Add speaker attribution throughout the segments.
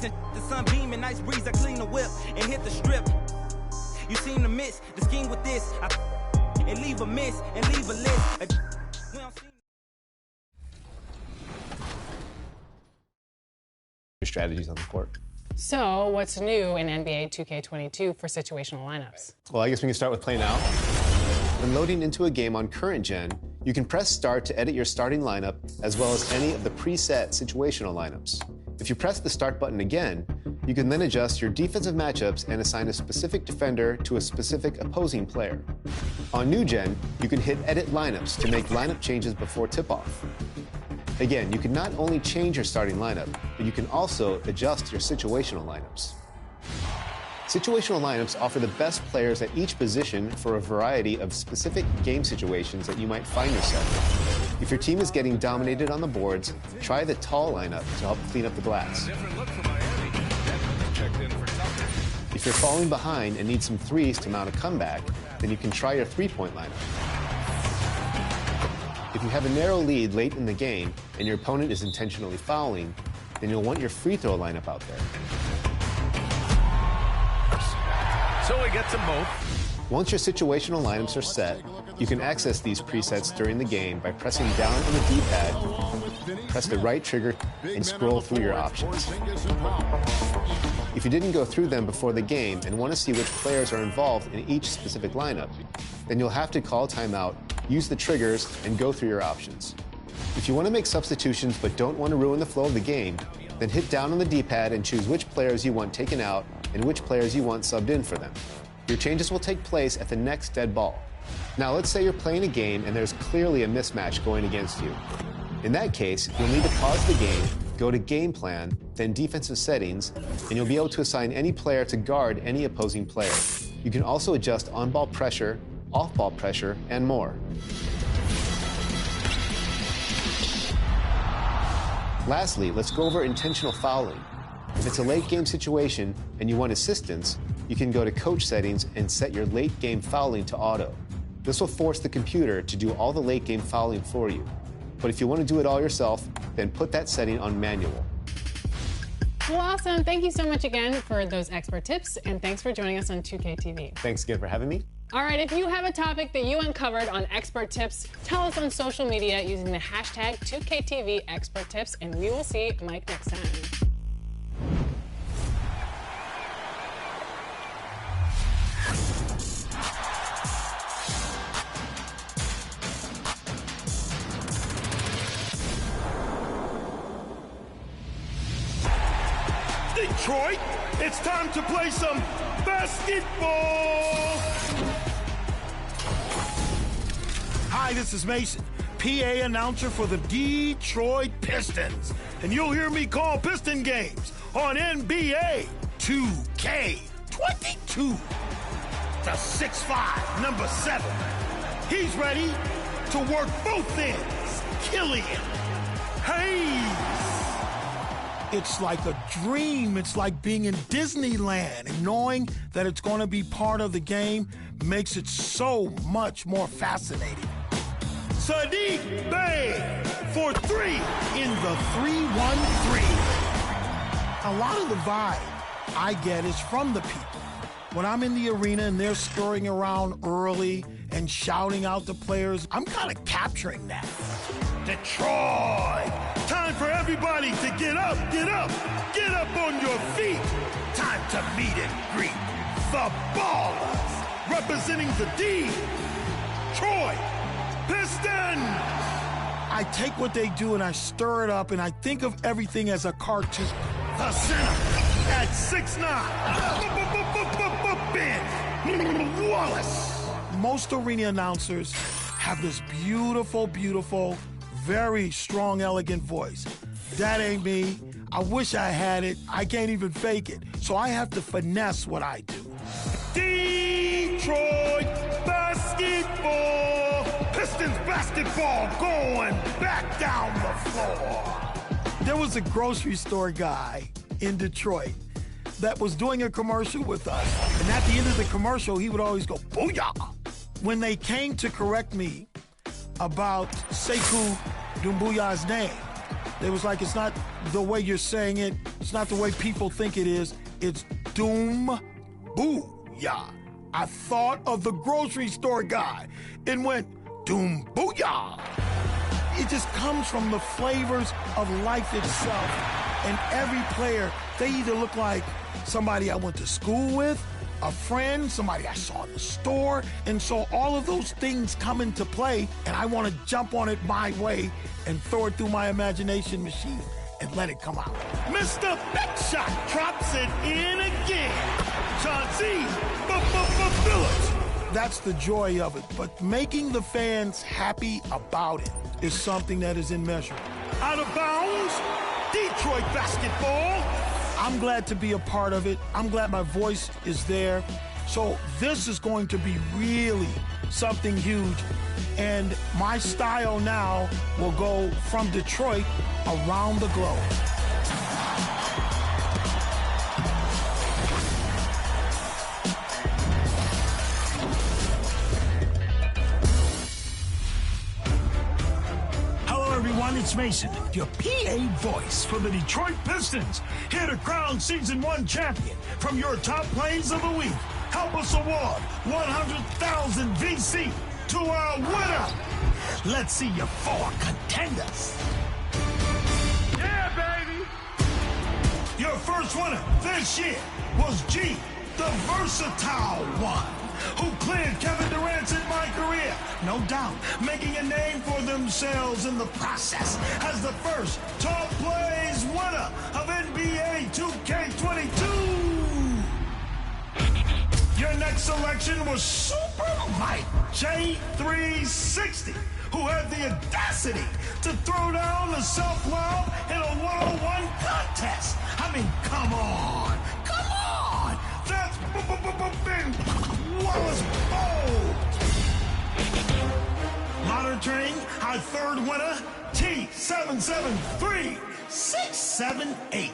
Speaker 1: and the sun beaming, nice breeze. I clean the whip and hit the strip. You seem to miss the scheme with this. And leave a miss and leave a list.
Speaker 2: Your strategies on the court.
Speaker 3: So, what's new in NBA 2K22 for situational lineups?
Speaker 2: Well, I guess we can start with Play Now. When loading into a game on current gen, you can press Start to edit your starting lineup as well as any of the preset situational lineups. If you press the Start button again, you can then adjust your defensive matchups and assign a specific defender to a specific opposing player. On new gen, you can hit Edit Lineups to make lineup changes before tip-off. Again, you can not only change your starting lineup, but you can also adjust your situational lineups. Situational lineups offer the best players at each position for a variety of specific game situations that you might find yourself in. If your team is getting dominated on the boards, try the tall lineup to help clean up the glass. If you're falling behind and need some threes to mount a comeback, then you can try your three-point lineup. If you have a narrow lead late in the game and your opponent is intentionally fouling, then you'll want your free throw lineup out there.
Speaker 4: So we get them both.
Speaker 2: Once your situational lineups are set, you can access these presets during the game by pressing down on the D-pad, press the right trigger, and scroll through your options. If you didn't go through them before the game and want to see which players are involved in each specific lineup, then you'll have to call timeout, use the triggers, and go through your options. If you want to make substitutions but don't want to ruin the flow of the game, then hit down on the D-pad and choose which players you want taken out and which players you want subbed in for them. Your changes will take place at the next dead ball. Now let's say you're playing a game and there's clearly a mismatch going against you. In that case, you'll need to pause the game, go to Game Plan, then Defensive Settings, and you'll be able to assign any player to guard any opposing player. You can also adjust on-ball pressure, off-ball pressure, and more. Lastly, let's go over intentional fouling. If it's a late game situation and you want assistance, you can go to Coach Settings and set your late game fouling to auto. This will force the computer to do all the late game fouling for you. But if you want to do it all yourself, then put that setting on manual.
Speaker 3: Well, awesome. Thank you so much again for those expert tips, and thanks for joining us on 2K TV.
Speaker 2: Thanks again for having me.
Speaker 3: All right, if you have a topic that you uncovered on Expert Tips, tell us on social media using the hashtag 2KTV Expert Tips, and we will see Mike next time.
Speaker 5: Detroit, it's time to play some basketball. Hi, this is Mason, PA announcer for the Detroit Pistons. And you'll hear me call Piston games on NBA 2K22. The 6'5", number 7. He's ready to work both ends. Killian Hayes. It's like a dream. It's like being in Disneyland, and knowing that it's going to be part of the game makes it so much more fascinating. Sadiq Bey for 3 in the 3-1-3. A lot of the vibe I get is from the people. When I'm in the arena and they're scurrying around early and shouting out the players, I'm kind of capturing that. Detroit! Time for everybody to get up, get up, get up on your feet. Time to meet and greet the Ballers, representing the Detroit Pistons. I take what they do and I stir it up, and I think of everything as a cartoon. The center at 6'9", Ben Wallace. Most arena announcers have this beautiful, beautiful, very strong, elegant voice. That ain't me. I wish I had it. I can't even fake it. So I have to finesse what I do. Detroit basketball. Pistons basketball going back down the floor. There was a grocery store guy in Detroit that was doing a commercial with us. And at the end of the commercial, he would always go, booyah. When they came to correct me about Sekou Doumbouya's name, They was like, it's not the way you're saying it. It's not the way people think it is. It's Doom Booyah. I thought of the grocery store guy and went, Doom Booyah. It just comes from the flavors of life itself. And every player, they either look like somebody I went to school with, a friend, somebody I saw in the store. And so all of those things come into play, and I want to jump on it my way and throw it through my imagination machine and let it come out. Mr. Beckshot drops it in again. Chauncey Phillips. That's the joy of it. But making the fans happy about it is something that is immeasurable. Out of bounds, Detroit basketball. I'm glad to be a part of it. I'm glad my voice is there. So this is going to be really something huge. And my style now will go from Detroit around the globe.
Speaker 6: It's Mason, your PA voice for the Detroit Pistons, here to crown Season 1 champion from your top plays of the week. Help us award 100,000 VC to our winner. Let's see your 4 contenders.
Speaker 4: Yeah, baby!
Speaker 6: Your first winner this year was G, the versatile one, who cleared Kevin Durant's in my career. No doubt, making a name for themselves in the process as the first top plays winner of NBA 2K22. Your next selection was Super Mike J360, who had the audacity to throw down the self-love in a one-on-one contest. I mean, come on. That's Ben Wallace Bold. Monitoring our third winner, T773678,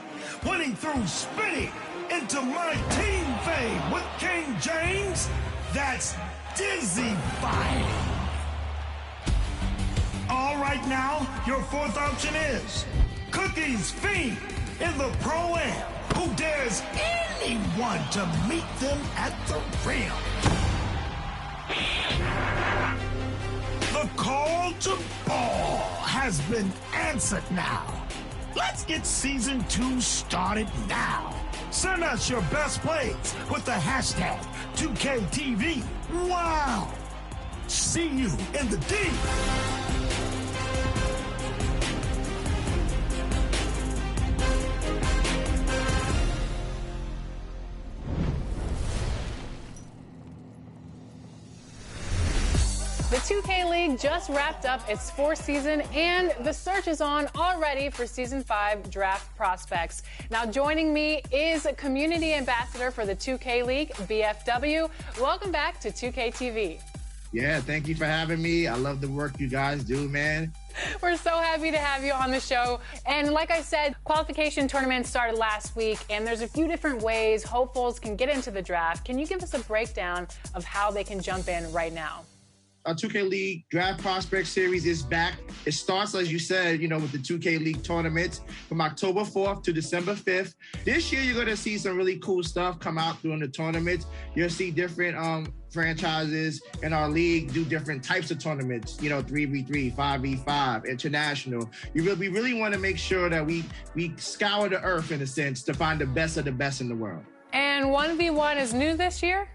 Speaker 6: winning through spinning into my team fame with King James. That's dizzy-fying. All right now, your fourth option is Cookies Fiend in the Pro-Am, who dares anyone to meet them at the rim. The call to ball has been answered now. Let's get Season 2 started now. Send us your best plays with the hashtag 2KTV. Wow! See you in the D.
Speaker 3: The 2K League just wrapped up its 4th season, and the search is on already for Season 5 draft prospects. Now, joining me is a community ambassador for the 2K League, BFW. Welcome back to 2K TV.
Speaker 7: Yeah, thank you for having me. I love the work you guys do, man.
Speaker 3: We're so happy to have you on the show. And like I said, qualification tournaments started last week, and there's a few different ways hopefuls can get into the draft. Can you give us a breakdown of how they can jump in right now?
Speaker 7: Our 2K League Draft Prospect Series is back. It starts, as you said, with the 2K League tournaments from October 4th to December 5th. This year, you're going to see some really cool stuff come out during the tournaments. You'll see different franchises in our league do different types of tournaments, 3v3, 5v5, international. We really want to make sure that we scour the earth, in a sense, to find the best of the best in the world.
Speaker 3: And 1v1 is new this year?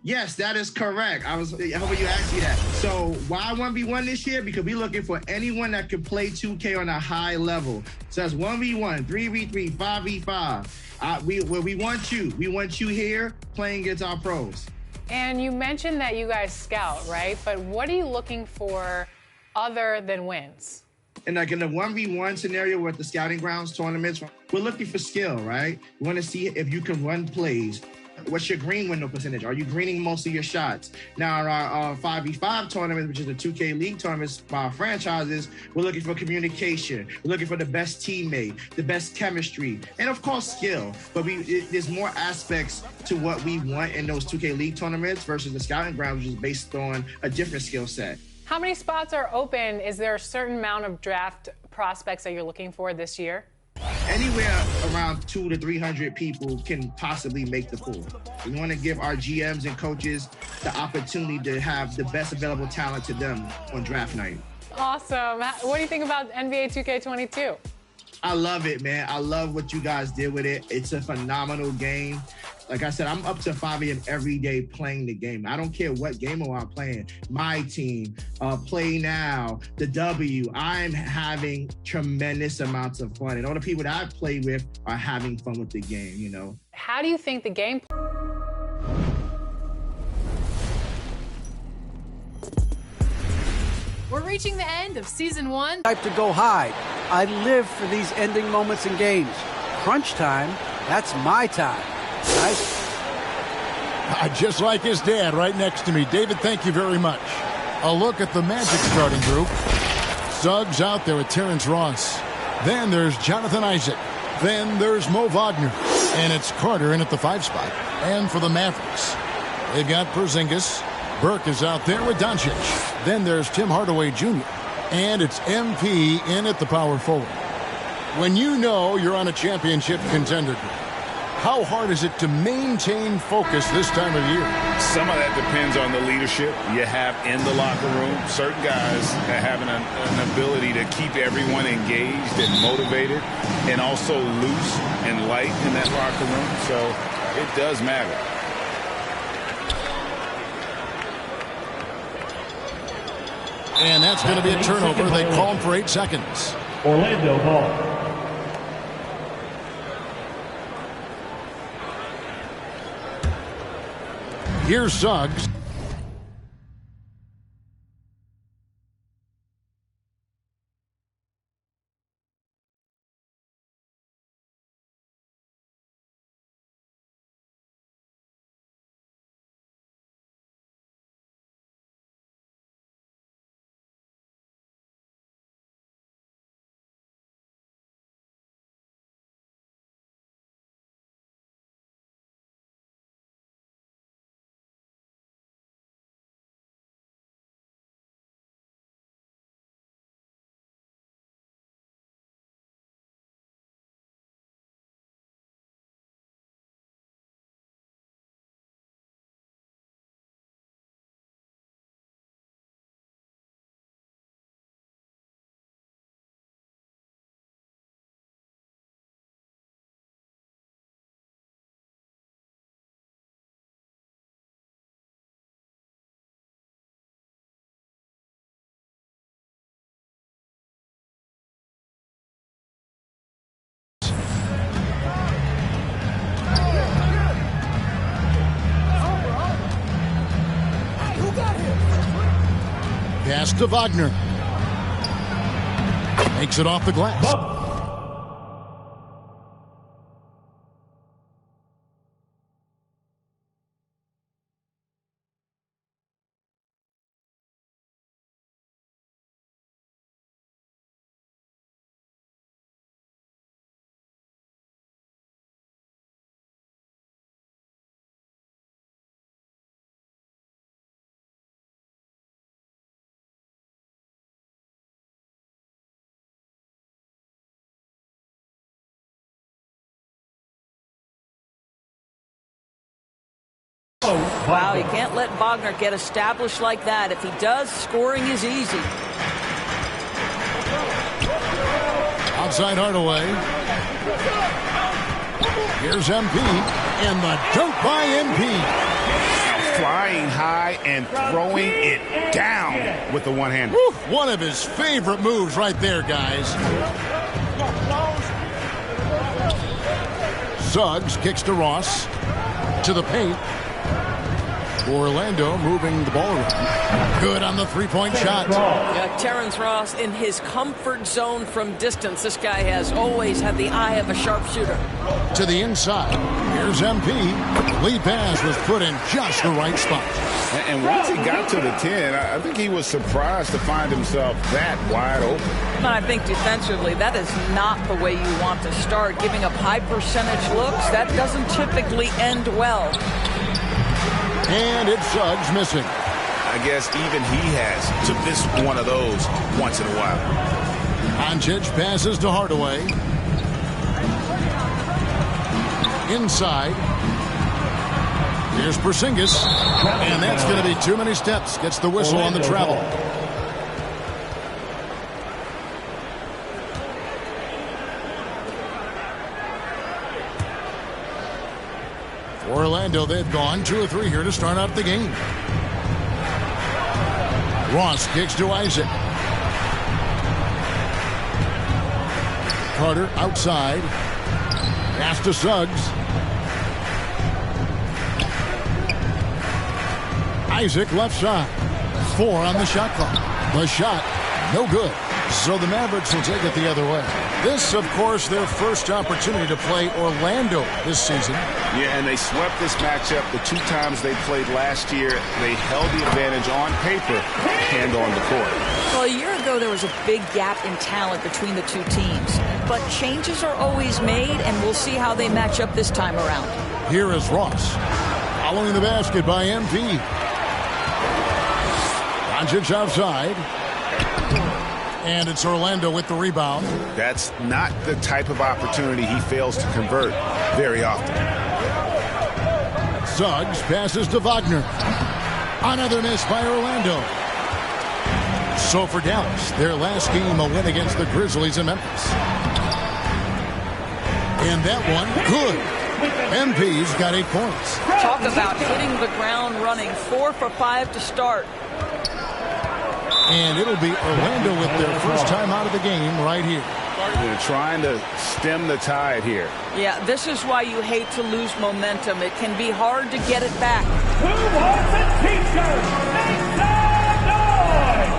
Speaker 7: Yes, that is correct. I hope you asked me that. So why 1v1 this year? Because we're looking for anyone that can play 2K on a high level. So that's 1v1, 3v3, 5v5. We want you. We want you here playing against our pros.
Speaker 3: And you mentioned that you guys scout, right? But what are you looking for other than wins?
Speaker 7: And like in the 1v1 scenario with the Scouting Grounds tournaments, we're looking for skill, right? We want to see if you can run plays. What's your green window percentage? Are you greening most of your shots? Now, in our 5v5 tournament, which is the 2K League tournaments by our franchises, we're looking for communication. We're looking for the best teammate, the best chemistry, and of course, skill. But there's more aspects to what we want in those 2K League tournaments versus the Scouting Grounds, which is based on a different skill set.
Speaker 3: How many spots are open? Is there a certain amount of draft prospects that you're looking for this year?
Speaker 7: Anywhere around 200 to 300 people can possibly make the pool. We want to give our GMs and coaches the opportunity to have the best available talent to them on draft night.
Speaker 3: Awesome. What do you think about NBA 2K22?
Speaker 7: I love it, man. I love what you guys did with it. It's a phenomenal game. Like I said, I'm up to 5 a.m. every day playing the game. I don't care what game I'm playing. My team, Play Now, the W. I'm having tremendous amounts of fun. And all the people that I play with are having fun with the game, you know.
Speaker 3: How do you think the game...
Speaker 8: We're reaching the end of Season 1.
Speaker 9: Type to go hide. I live for these ending moments in games. Crunch time, that's my time.
Speaker 6: Just like his dad right next to me. David, thank you very much. A look at the Magic starting group. Suggs out there with Terrence Ross. Then there's Jonathan Isaac. Then there's Mo Wagner. And it's Carter in at the 5 spot. And for the Mavericks, they've got Porzingis. Burke is out there with Doncic. Then there's Tim Hardaway Jr. And it's MP in at the power forward. When you know you're on a championship contender group, how hard is it to maintain focus this time of year?
Speaker 10: Some of that depends on the leadership you have in the locker room. Certain guys have an ability to keep everyone engaged and motivated and also loose and light in that locker room. So it does matter.
Speaker 6: And that's going to be a turnover. They call him for 8 seconds.
Speaker 4: Orlando ball.
Speaker 6: Here's Suggs. Pass to Wagner. Makes it off the glass.
Speaker 11: Wow, you can't let Wagner get established like that. If he does, scoring is easy.
Speaker 6: Outside Hardaway. Here's MP. And the dunk by MP.
Speaker 10: Flying high and throwing it down with the one-hander.
Speaker 6: One of his favorite moves right there, guys. Suggs kicks to Ross. To the paint. Orlando moving the ball around. Good on the three-point shot.
Speaker 11: Yeah, Terrence Ross in his comfort zone from distance. This guy has always had the eye of a sharpshooter.
Speaker 6: To the inside. Here's MP. Lead pass was put in just the right spot.
Speaker 10: And once he got to the 10, I think he was surprised to find himself that wide open.
Speaker 11: But I think defensively, that is not the way you want to start. Giving up high percentage looks, that doesn't typically end well.
Speaker 6: And it's Suggs missing.
Speaker 10: I guess even he has to miss one of those once in a while.
Speaker 6: Doncic passes to Hardaway. Inside. Here's Porzingis. And that's going to be too many steps. Gets the whistle on the travel. For Orlando, they've gone 2 of 3 here to start out the game. Ross kicks to Isaac. Carter outside. Pass to Suggs. Isaac left side. 4 on the shot clock. The shot, no good. So the Mavericks will take it the other way. This, of course, their first opportunity to play Orlando this season.
Speaker 10: Yeah, and they swept this matchup the 2 times they played last year. They held the advantage on paper and on the court.
Speaker 11: Well, a year ago, there was a big gap in talent between the 2 teams. But changes are always made, and we'll see how they match up this time around.
Speaker 6: Here is Ross. Following the basket by MP. Doncic outside. And it's Orlando with the rebound.
Speaker 10: That's not the type of opportunity he fails to convert very often.
Speaker 6: Suggs passes to Wagner. Another miss by Orlando. So for Dallas, their last game, a win against the Grizzlies in Memphis. And that one, good. MP's got 8 points.
Speaker 11: Talk about hitting the ground running. 4 for 5 to start.
Speaker 6: And it'll be Orlando with their first time out of the game right here.
Speaker 10: They're trying to stem the tide here.
Speaker 11: Yeah, this is why you hate to lose momentum. It can be hard to get it back.
Speaker 4: Who wants a t-shirt? Make some noise!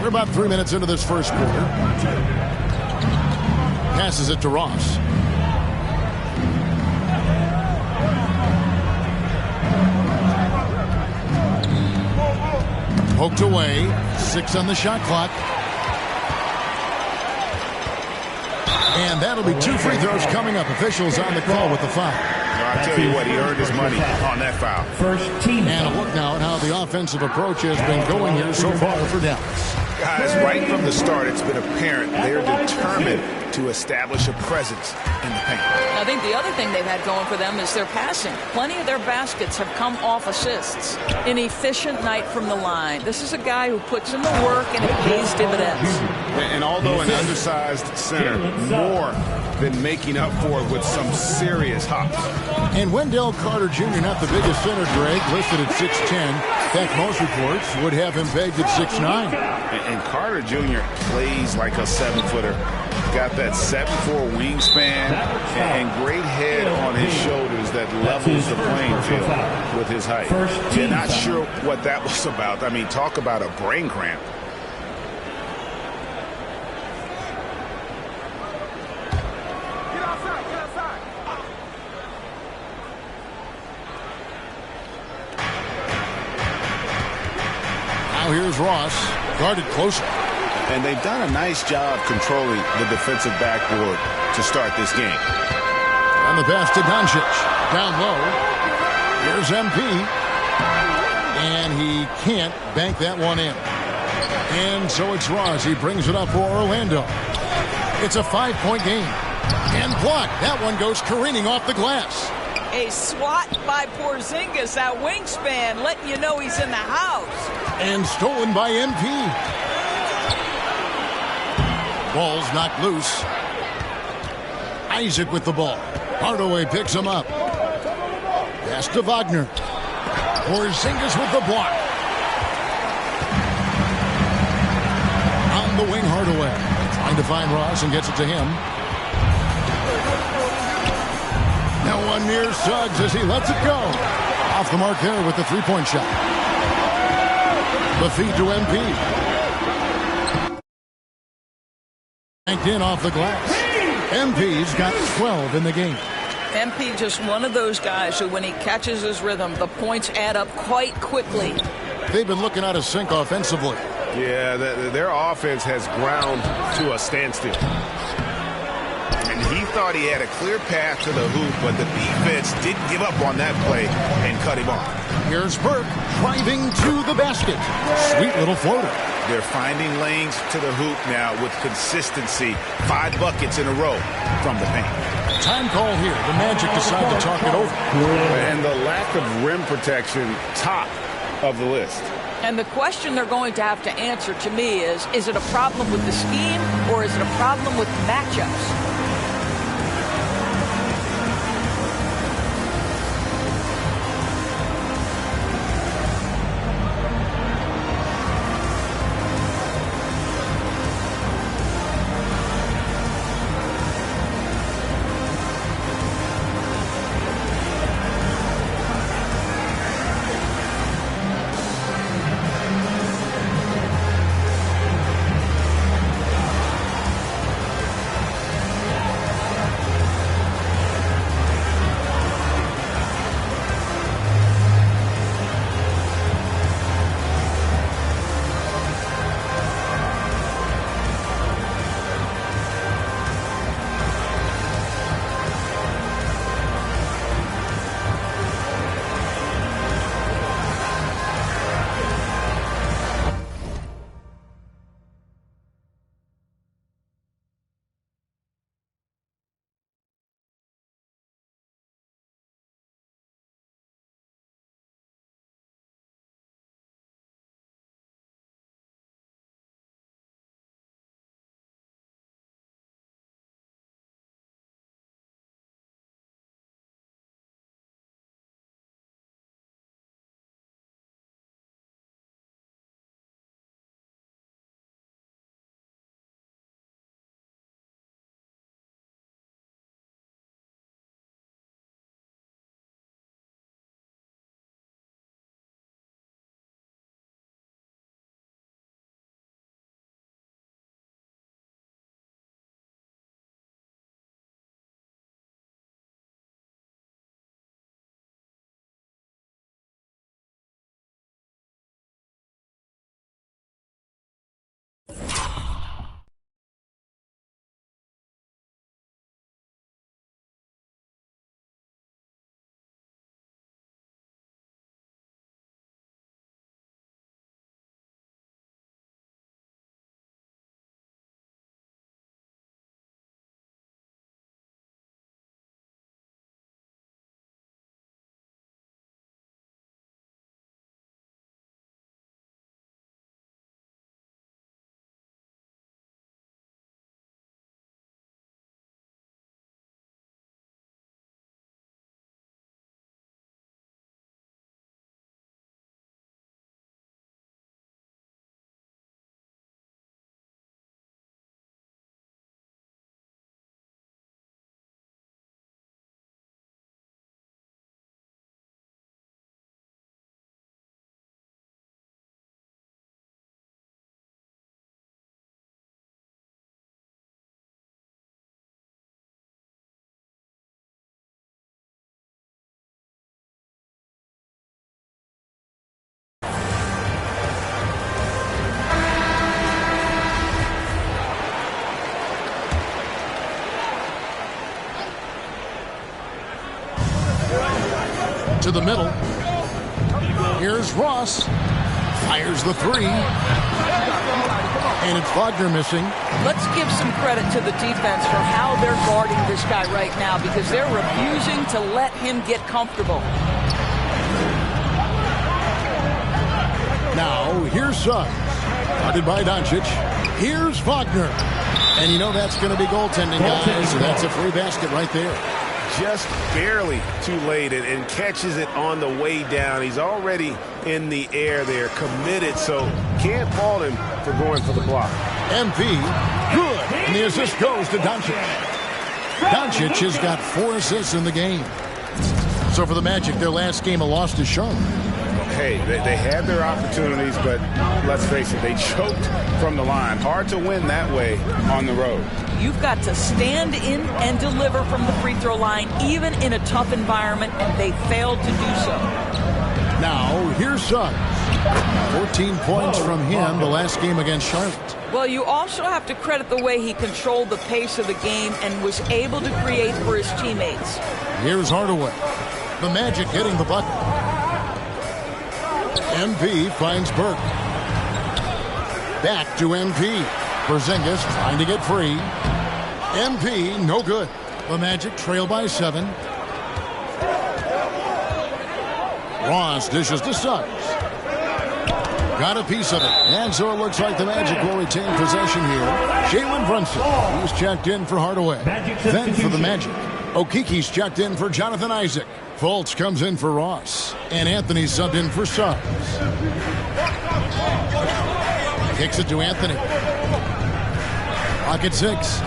Speaker 6: We're about 3 minutes into this first quarter. Passes it to Ross. Poked away. 6 on the shot clock. And that'll be 2 free throws coming up. Officials on the call with the foul.
Speaker 10: I'll tell you what, he earned his money on that foul.
Speaker 6: First team. And a look now at how the offensive approach has been going here so far for Dallas.
Speaker 10: Guys, right from the start, it's been apparent they're determined to establish a presence in the paint.
Speaker 11: I think the other thing they've had going for them is their passing. Plenty of their baskets have come off assists. An efficient night from the line. This is a guy who puts in the work and it pays dividends.
Speaker 10: And although an undersized center, more than making up for it with some serious hops.
Speaker 6: And Wendell Carter Jr., not the biggest center, Greg, listed at 6'10". In fact, most reports would have him pegged at 6'9".
Speaker 10: And Carter Jr. plays like a 7-footer. Got that 7'4" wingspan and great head on his shoulders that levels the playing field with his height. You're not sure what that was about. I mean, talk about a brain cramp.
Speaker 6: Now here's Ross, guarded closer.
Speaker 10: And they've done a nice job controlling the defensive backboard to start this game.
Speaker 6: On the pass to Doncic. Down low. Here's MP. And he can't bank that one in. And so it's Ross. He brings it up for Orlando. It's a 5-point game. And blocked. That one goes careening off the glass.
Speaker 11: A swat by Porzingis. That wingspan letting you know he's in the house.
Speaker 12: And stolen by MP. Ball's knocked loose. Isaac with the ball. Hardaway picks him up. Pass to Wagner. Porzingis with the block. On the wing, Hardaway. Trying to find Ross and gets it to him. No one near Suggs as he lets it go. Off the mark there with the three-point shot. The feed to MP. Banked in off the glass. MP's got 12 in the game.
Speaker 11: MP just one of those guys who, when he catches his rhythm, the points add up quite quickly.
Speaker 12: They've been looking out of sync offensively.
Speaker 13: Yeah, their offense has ground to a standstill. And he thought he had a clear path to the hoop, but the defense didn't give up on that play and cut him off.
Speaker 12: Here's Burke driving to the basket. Sweet little floater.
Speaker 10: They're finding lanes to the hoop now with consistency. 5 buckets in a row from the paint.
Speaker 12: Time call here. The Magic decide to talk it over.
Speaker 10: And the lack of rim protection, top of the list.
Speaker 11: And the question they're going to have to answer to me is it a problem with the scheme or is it a problem with matchups?
Speaker 12: To the middle. Here's Ross. Fires the three. And it's Wagner missing.
Speaker 11: Let's give some credit to the defense for how they're guarding this guy right now because they're refusing to let him get comfortable.
Speaker 12: Now, here's Suggs. Guarded by Doncic. Here's Wagner. And you know that's going to be goaltending, guys. So that's a free basket right there.
Speaker 13: Just barely too late and catches it on the way down. He's already in the air there, committed, so can't fault him for going for the block.
Speaker 12: MP, good. And the assist goes to Doncic. Doncic has got 4 assists in the game. So for the Magic, their last game, a loss to Charlotte.
Speaker 10: Hey, they had their opportunities, but let's face it, they choked from the line. Hard to win that way on the road.
Speaker 11: You've got to stand in and deliver from the free throw line, even in a tough environment, and they failed to do so.
Speaker 12: Now, here's Suggs. 14 points from him the last game against Charlotte.
Speaker 11: Well, you also have to credit the way he controlled the pace of the game and was able to create for his teammates.
Speaker 12: Here's Hardaway. The Magic hitting the bucket. MP finds Burke. Back to MP. Porzingis trying to get free. MP, no good. The Magic trail by 7. Ross dishes to Suggs. Got a piece of it. And so it looks like the Magic will retain possession here. Jalen Brunson, he's checked in for Hardaway. Then for the Magic, Okiki's checked in for Jonathan Isaac. Fultz comes in for Ross. And Anthony subbed in for Suggs. Kicks it to Anthony. Pocket 6.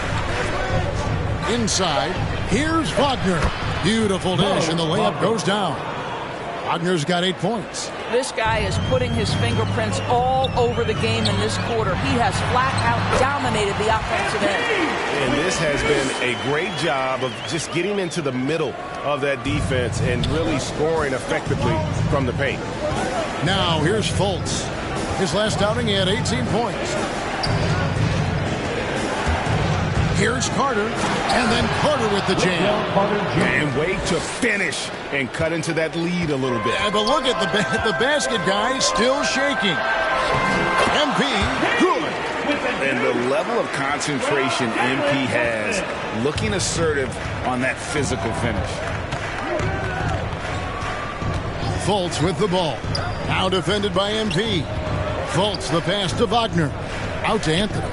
Speaker 12: Inside. Here's Wagner. Beautiful dish, and the layup goes down. Wagner's got 8 points.
Speaker 11: This guy is putting his fingerprints all over the game in this quarter. He has flat out dominated the offensive end.
Speaker 13: And this has been a great job of just getting into the middle of that defense and really scoring effectively from the paint.
Speaker 12: Now here's Fultz. His last outing, he had 18 points. Here's Carter, and then Carter with the jam.
Speaker 10: And wait to finish and cut into that lead a little bit.
Speaker 12: Yeah, but look at the basket guy still shaking. MP, good.
Speaker 10: And the level of concentration MP has, looking assertive on that physical finish.
Speaker 12: Fultz with the ball. Now defended by MP. Fultz, the pass to Wagner. Out to Anthony.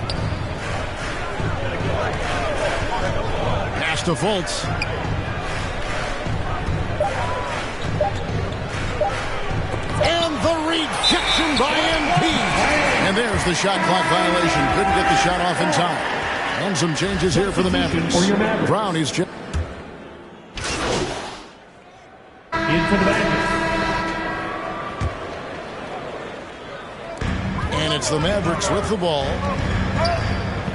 Speaker 12: Pass to Fultz. And the rejection by MP. And there's the shot clock violation. Couldn't get the shot off in time. And some changes here for the Mavericks. Brown is in
Speaker 4: for the Mavericks.
Speaker 12: And it's the Mavericks with the ball.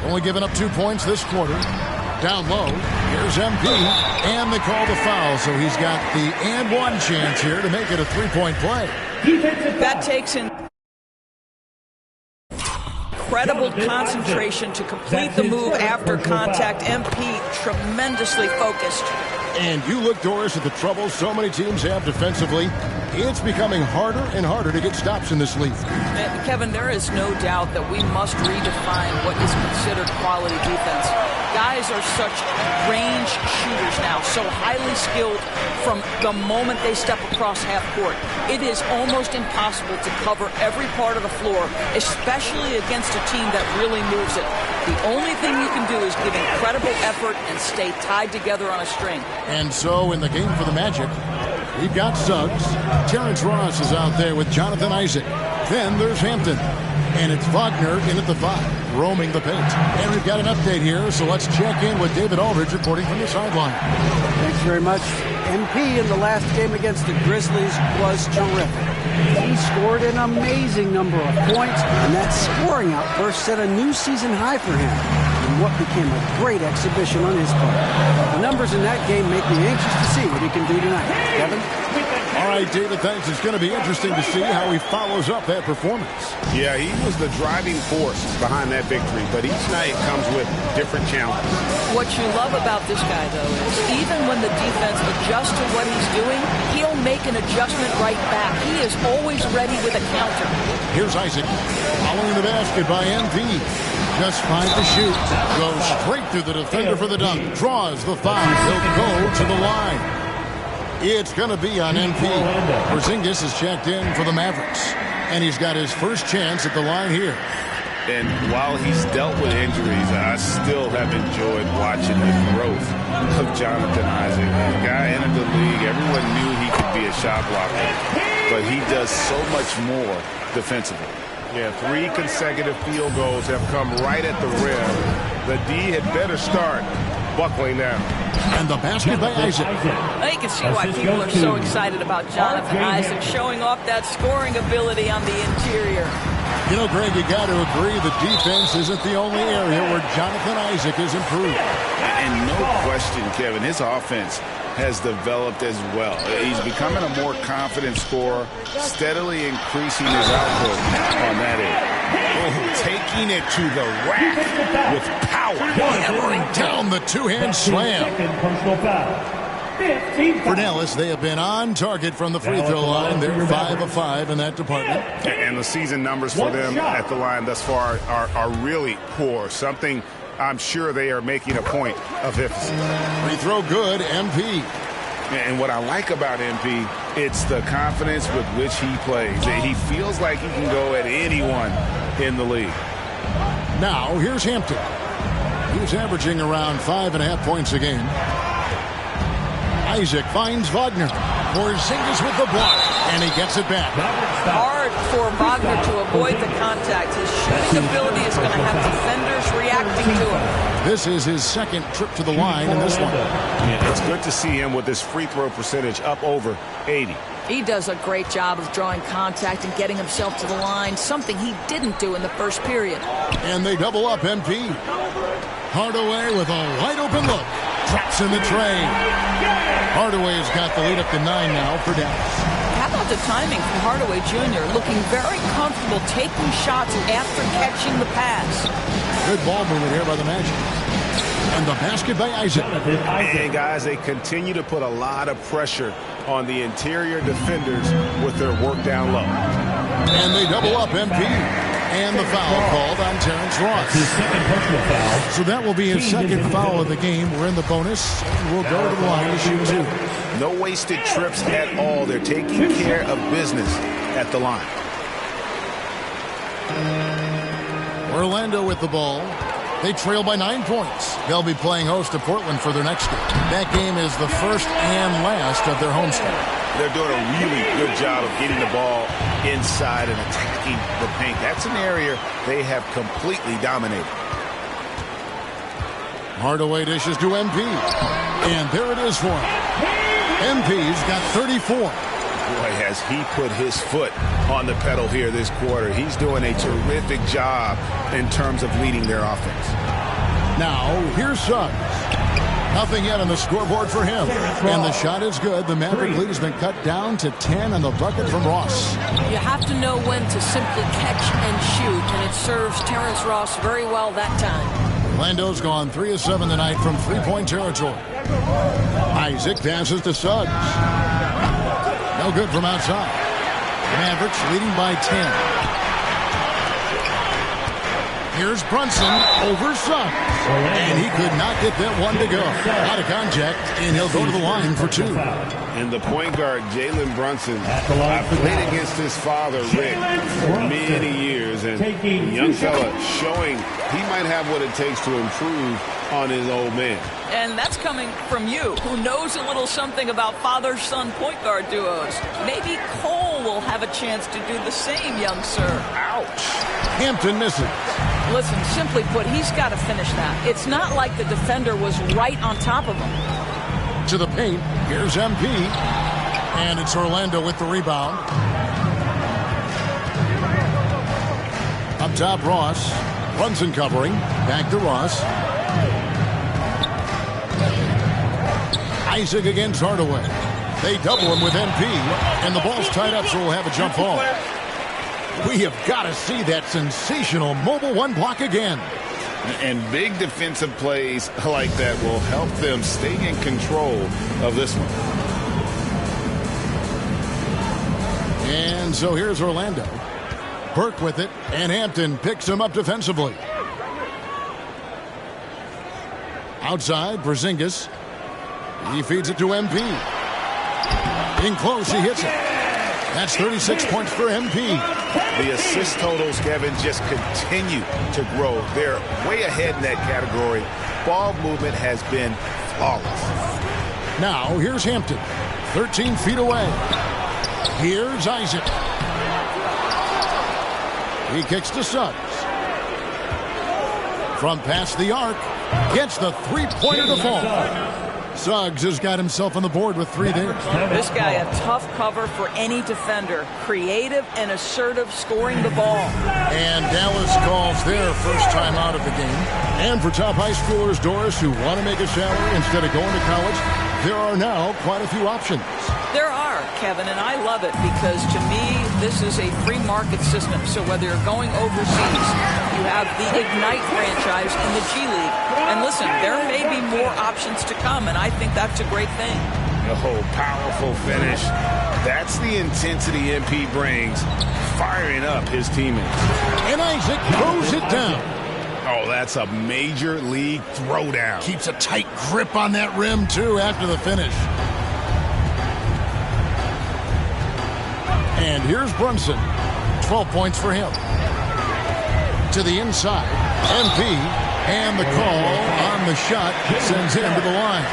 Speaker 12: Only giving up 2 points this quarter. Down low. Here's MP. And they call the foul. So he's got the and one chance here to make it a 3-point play.
Speaker 11: That takes incredible concentration to complete the move after contact. MP tremendously focused.
Speaker 12: And you look, Doris, at the trouble so many teams have defensively. It's becoming harder and harder to get stops in this league.
Speaker 11: Kevin, there is no doubt that we must redefine what is considered quality defense. Guys are such range shooters now, so highly skilled from the moment they step across half court. It is almost impossible to cover every part of the floor, especially against a team that really moves it. The only thing you can do is give incredible effort and stay tied together on a string.
Speaker 12: And so in the game for the Magic, we've got Suggs. Terrence Ross is out there with Jonathan Isaac. Then there's Hampton. And it's Wagner in at the 5, roaming the paint. And we've got an update here, so let's check in with David Aldridge reporting from the sideline.
Speaker 9: Thanks very much. MP in the last game against the Grizzlies was terrific. He scored an amazing number of points, and that scoring outburst set a new season high for him in what became a great exhibition on his part. The numbers in that game make me anxious to see what he can do tonight. Kevin?
Speaker 12: All right, David, thanks. It's going to be interesting to see how he follows up that performance.
Speaker 13: Yeah, he was the driving force behind that victory, but each night comes with different challenges.
Speaker 11: What you love about this guy, though, is even when the defense adjusts to what he's doing, he'll make an adjustment right back. He is always ready with a counter.
Speaker 12: Here's Isaac, following the basket by MP. Just 5 to shoot. Goes straight through the defender for the dunk. Draws the foul. He'll go to the line. It's going to be on MP. Porzingis is checked in for the Mavericks. And he's got his first chance at the line here.
Speaker 10: And while he's dealt with injuries, I still have enjoyed watching the growth of Jonathan Isaac. The guy entered the league. Everyone knew he could be a shot blocker, but he does so much more defensively.
Speaker 13: Yeah, 3 consecutive field goals have come right at the rim. The D had better start buckling now.
Speaker 12: And the basket by Isaac.
Speaker 11: Now you can see why people are so excited about Jonathan Isaac showing off that scoring ability on the interior.
Speaker 12: You know, Greg, you got to agree the defense isn't the only area where Jonathan Isaac has improved.
Speaker 10: And no question, Kevin, his offense has developed as well. He's becoming a more confident scorer, steadily increasing his output on that end.
Speaker 13: Oh, taking it to the rack with power.
Speaker 12: Hammering down the two-hand slam. For Nellis, they have been on target from the free throw line. They're 5 of 5 in that department.
Speaker 10: And the season numbers for them at the line thus far are really poor. Something I'm sure they are making a point of emphasis.
Speaker 12: Free throw good, MP.
Speaker 10: And what I like about MP, it's the confidence with which he plays. He feels like he can go at anyone in the league.
Speaker 12: Now, here's Hampton. He's averaging around 5.5 points a game. Isaac finds Wagner. Porzingis with the block, and he gets it back.
Speaker 11: Hard for Wagner to avoid the contact. His shooting ability is going to have defenders reacting to him.
Speaker 12: This is his second trip to the line in this one.
Speaker 10: Yeah, it's good to see him with his free throw percentage up over 80.
Speaker 11: He does a great job of drawing contact and getting himself to the line, something he didn't do in the first period.
Speaker 12: And they double up MP. Hardaway with a wide-open look. Traps in the tray. Hardaway's got the lead up to 9 now for Dallas.
Speaker 11: How about the timing from Hardaway Jr. looking very comfortable taking shots after catching the pass.
Speaker 12: Good ball movement here by the Magic. And the basket by Isaac.
Speaker 10: And guys, they continue to put a lot of pressure on the interior defenders with their work down low.
Speaker 12: And they double up MP. And the foul called on Terrence Ross.
Speaker 4: His second personal foul.
Speaker 12: So that will be his second foul of the game. We're in the bonus. And we'll go to the line to shoot 2.
Speaker 10: No wasted trips at all. They're taking care of business at the line.
Speaker 12: Orlando with the ball. They trail by 9 points. They'll be playing host to Portland for their next game. That game is the first and last of their homestand.
Speaker 10: They're doing a really good job of getting the ball inside and attacking the paint. That's an area they have completely dominated.
Speaker 12: Hardaway dishes to MP. And there it is for him. MP's got 34.
Speaker 10: Boy, has he put his foot on the pedal here this quarter. He's doing a terrific job in terms of leading their offense.
Speaker 12: Now, here's Suggs. Nothing yet on the scoreboard for him. And the shot is good. The Maverick lead has been cut down to 10 on the bucket from Ross.
Speaker 11: You have to know when to simply catch and shoot, and it serves Terrence Ross very well that time.
Speaker 12: Orlando's gone 3 of 7 tonight from three-point territory. Isaac passes to Suggs. No good from outside. Mavericks leading by 10. Here's Brunson over Suggs. And he could not get that one to go. Out of contact, and he'll go to the line for 2.
Speaker 10: And the point guard, Jalen Brunson, I played against his father, Rick, for many years. And the young fella showing he might have what it takes to improve on his old man.
Speaker 11: And that's coming from you, who knows a little something about father-son point guard duos. Maybe Cole will have a chance to do the same, young sir.
Speaker 10: Ouch.
Speaker 12: Hampton misses.
Speaker 11: Listen, simply put, he's got to finish that. It's not like the defender was right on top of him.
Speaker 12: To the paint, here's MP. And it's Orlando with the rebound. Up top, Ross. Brunson covering. Back to Ross. Isaac against Hardaway. They double him with MP. And the ball's tied up, so we'll have a jump ball. We have got to see that sensational mobile one block again.
Speaker 10: And big defensive plays like that will help them stay in control of this one.
Speaker 12: And so here's Orlando. Burke with it, and Hampton picks him up defensively. Outside, Porzingis. He feeds it to MP. In close, he hits it. That's 36 points for MP.
Speaker 10: The assist totals, Kevin, just continue to grow. They're way ahead in that category. Ball movement has been flawless.
Speaker 12: Now, here's Hampton. 13 feet away. Here's Isaac. He kicks to Suggs. From past the arc, gets the three-pointer to fall. Suggs has got himself on the board with 3 there.
Speaker 11: This guy, a tough cover for any defender. Creative and assertive, scoring the ball.
Speaker 12: And Dallas calls their first time out of the game. And for top high schoolers, Doris, who want to make a salary instead of going to college, there are now quite a few options.
Speaker 11: There are, Kevin, and I love it because, to me, this is a free market system. So whether you're going overseas, you have the Ignite franchise in the G League. And listen, there may be more options to come, and I think that's a great thing.
Speaker 10: Oh, powerful finish. That's the intensity MP brings, firing up his teammates.
Speaker 12: And Isaac throws it down.
Speaker 10: Oh, that's a major league throwdown.
Speaker 12: Keeps a tight grip on that rim, too, after the finish. And here's Brunson. 12 points for him. To the inside. MP. And the call on the shot sends him to the line.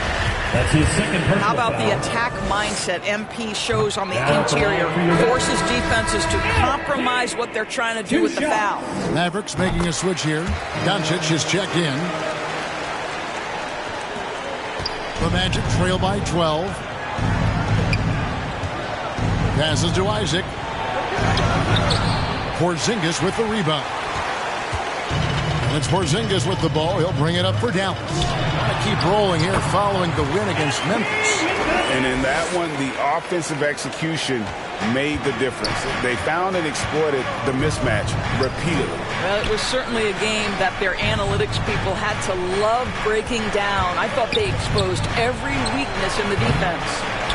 Speaker 4: That's his second personal
Speaker 11: How about
Speaker 4: foul.
Speaker 11: the attack mindset MP shows on the interior? Forces defenses to compromise what they're trying to do with the foul.
Speaker 12: Mavericks making a switch here. Doncic is checked in. The Magic trail by 12. Passes to Isaac. Porzingis with the rebound. And it's Porzingis with the ball. He'll bring it up for Dallas. Want to keep rolling here following the win against Memphis.
Speaker 10: And in that one, the offensive execution made the difference. They found and exploited the mismatch repeatedly.
Speaker 11: Well, it was certainly a game that their analytics people had to love breaking down. I thought they exposed every weakness in the defense.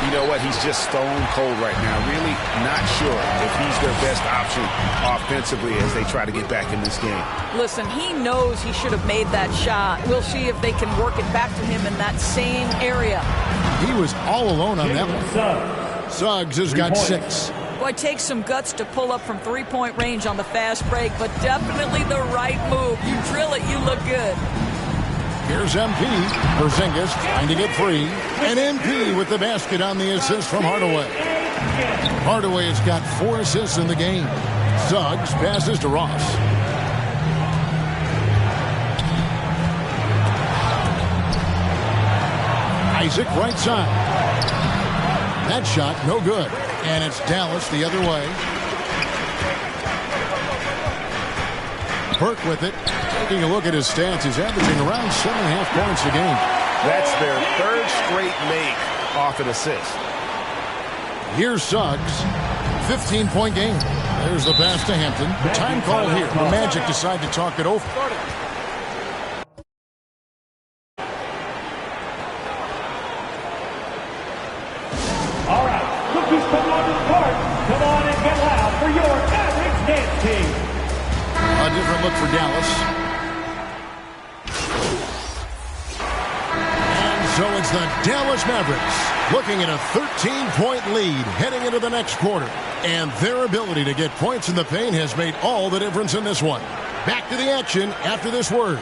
Speaker 10: You know what? He's just stone cold right now. Really not sure if he's their best option offensively as they try to get back in this game.
Speaker 11: Listen, he knows he should have made that shot. We'll see if they can work it back to him in that same area.
Speaker 12: He was all alone on that one. Suggs has got 6.
Speaker 11: Boy, it takes some guts to pull up from three-point range on the fast break, but definitely the right move. You drill it, you look good.
Speaker 12: Here's MP. Porzingis trying to get free. And MP with the basket on the assist from Hardaway. Hardaway has got 4 assists in the game. Suggs passes to Ross. Isaac right side. That shot no good. And it's Dallas the other way. Burke with it. Taking a look at his stats, he's averaging around 7.5 points a game.
Speaker 13: That's their 3rd straight make off an assist.
Speaker 12: Here's Suggs. 15-point game. There's the pass to Hampton. Time call here. The Magic decide to talk it over.
Speaker 4: All right, cookies come on to the court. Come on and get loud for your Mavericks dance team.
Speaker 12: A different look for Dallas. And so it's the Dallas Mavericks looking at a 13-point lead heading into the next quarter. And their ability to get points in the paint has made all the difference in this one. Back to the action after this word.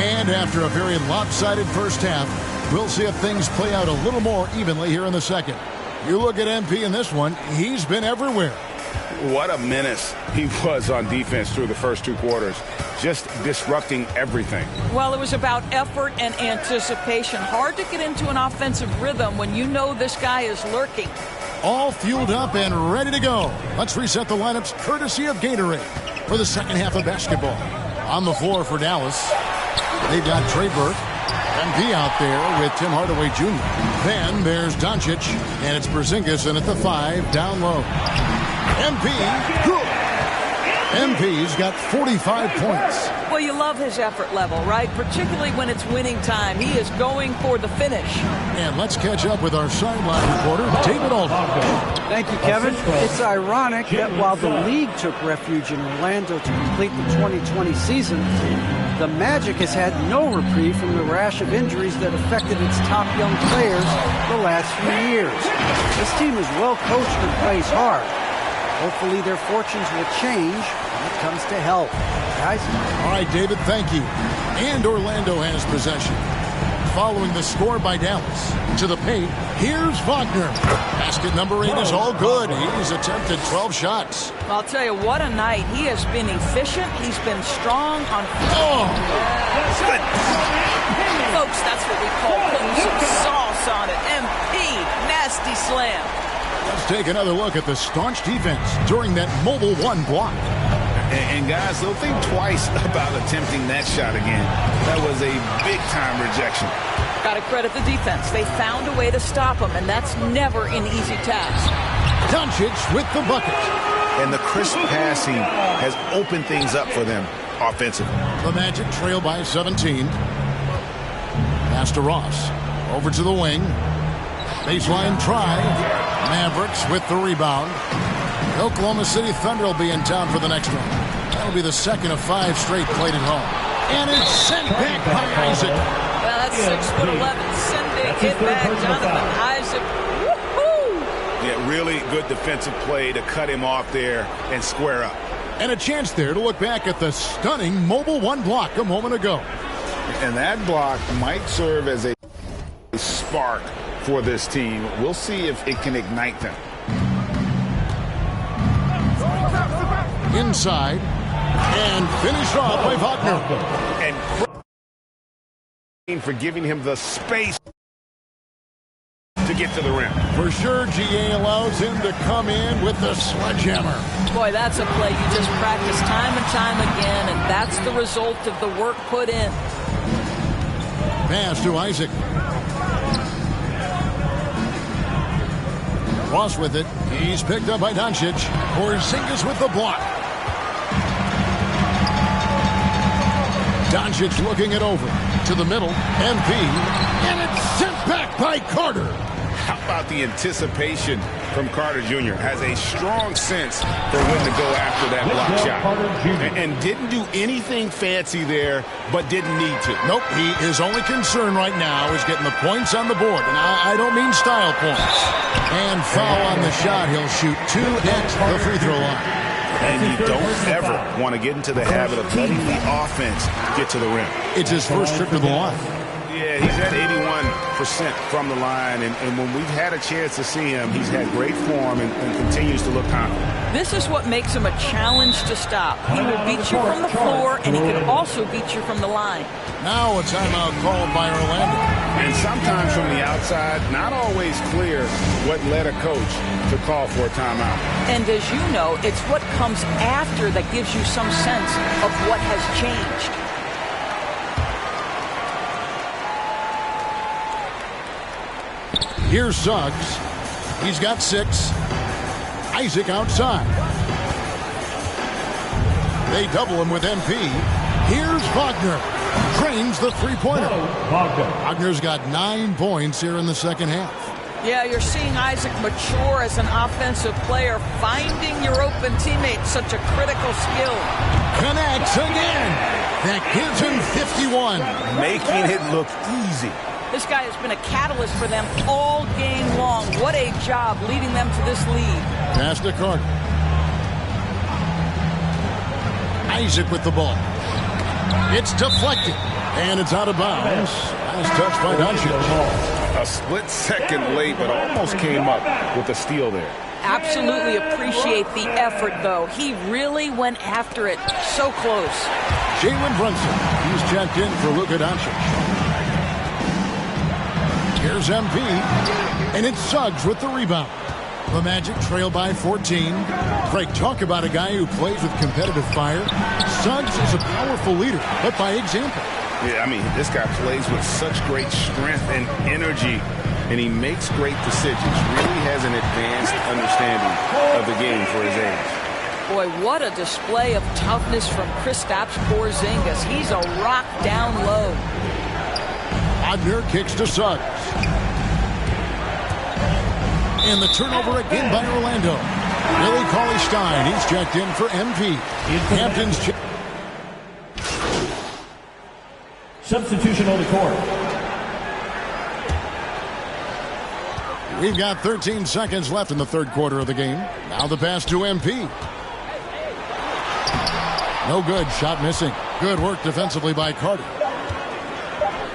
Speaker 12: And after a very lopsided first half, we'll see if things play out a little more evenly here in the second. You look at MP in this one, he's been everywhere.
Speaker 10: What a menace he was on defense through the first 2 quarters, just disrupting everything.
Speaker 11: Well, it was about effort and anticipation. Hard to get into an offensive rhythm when you know this guy is lurking.
Speaker 12: All fueled up and ready to go. Let's reset the lineups courtesy of Gatorade for the second half of basketball. On the floor for Dallas, they've got Trey Burke, MP out there with Tim Hardaway Jr. Then there's Doncic, and it's Porzingis in at the 5, down low. MP, good. MP's got 45 points.
Speaker 11: Well, you love his effort level, right? Particularly when it's winning time. He is going for the finish.
Speaker 12: And let's catch up with our sideline reporter, David Alden.
Speaker 9: Thank you, Kevin. It's ironic that while the league took refuge in Orlando to complete the 2020 season, the Magic has had no reprieve from the rash of injuries that affected its top young players the last few years. This team is well coached and plays hard. Hopefully their fortunes will change when it comes to health. Guys?
Speaker 12: All right, David, thank you. And Orlando has possession. Following the score by Dallas. To the paint, here's Wagner. Basket number 8 is all good. He's attempted 12 shots.
Speaker 11: I'll tell you, what a night. He has been efficient. He's been strong on...
Speaker 12: Oh!
Speaker 11: Good. Folks, that's what we call putting some sauce on it. MP, nasty slam.
Speaker 12: Let's take another look at the staunch defense during that mobile 1 block.
Speaker 10: And guys, they'll think twice about attempting that shot again. That was a big-time rejection.
Speaker 11: Got to credit the defense. They found a way to stop him, and that's never an easy task.
Speaker 12: Doncic with the bucket.
Speaker 10: And the crisp passing has opened things up for them offensively.
Speaker 12: The Magic trail by 17. Pass to Ross. Over to the wing. Baseline try. Mavericks with the rebound. Oklahoma City Thunder will be in town for the next one. That'll be the second of 5 straight played at home. And it's sent back by Isaac.
Speaker 11: Well, that's 6'11", sending it back, Jonathan Isaac. Woohoo!
Speaker 10: Yeah, really good defensive play to cut him off there and square up.
Speaker 12: And a chance there to look back at the stunning mobile 1 block a moment ago.
Speaker 10: And that block might serve as a spark for this team. We'll see if it can ignite them.
Speaker 12: Inside and finished off by Wagner.
Speaker 10: And for giving him the space to get to the rim.
Speaker 12: For sure, GA allows him to come in with the sledgehammer.
Speaker 11: Boy, that's a play you just practice time and time again, and that's the result of the work put in.
Speaker 12: Pass to Isaac. Ross with it. He's picked up by Doncic. Porzingis with the block. Doncic looking it over. To the middle. MP. And it's sent back by Carter.
Speaker 10: How about the anticipation from Carter Jr. Has a strong sense for when to go after that block shot. And didn't do anything fancy there, but didn't need to.
Speaker 12: Nope, his only concern right now is getting the points on the board. And I don't mean style points. And foul on the shot. He'll shoot 2 at the free throw line.
Speaker 10: And you don't ever want to get into the habit of letting the offense get to the rim.
Speaker 12: It's his first trip to the line.
Speaker 10: Yeah, he's at 81% from the line, and when we've had a chance to see him, he's had great form and continues to look confident.
Speaker 11: This is what makes him a challenge to stop. He will beat you from the floor, and he can also beat you from the line.
Speaker 12: Now a timeout called by Orlando.
Speaker 10: And sometimes from the outside, not always clear what led a coach to call for a timeout.
Speaker 11: And as you know, it's what comes after that gives you some sense of what has changed.
Speaker 12: Here's Suggs. He's got 6. Isaac outside. They double him with MP. Here's Wagner. Drains the three-pointer. Wagner's got 9 points here in the second half.
Speaker 11: Yeah, you're seeing Isaac mature as an offensive player. Finding your open teammate, such a critical skill.
Speaker 12: Connects again. That gives him 51.
Speaker 10: Making it look easy.
Speaker 11: This guy has been a catalyst for them all game long. What a job leading them to this lead.
Speaker 12: Pass to Carter. Isaac with the ball. It's deflected. And it's out of bounds. Nice touch by Doncic.
Speaker 10: A split second late, but almost came up with a steal there.
Speaker 11: Absolutely appreciate the effort, though. He really went after it. So close.
Speaker 12: Jalen Brunson. He's checked in for Luka Doncic. Here's MP, and it's Suggs with the rebound. The Magic trail by 14. Craig, talk about a guy who plays with competitive fire. Suggs is a powerful leader, but by example.
Speaker 10: Yeah, I mean, this guy plays with such great strength and energy, and he makes great decisions. Really has an advanced understanding of the game for his age.
Speaker 11: Boy, what a display of toughness from Kristaps Porzingis. He's a rock down low.
Speaker 12: Wagner kicks to Suggs. And the turnover again by Orlando. Billy Cauley-Stein, he's checked in for MP. Hampton's
Speaker 4: substitution on the court.
Speaker 12: We've got 13 seconds left in the third quarter of the game. Now the pass to MP. No good. Shot missing. Good work defensively by Carter.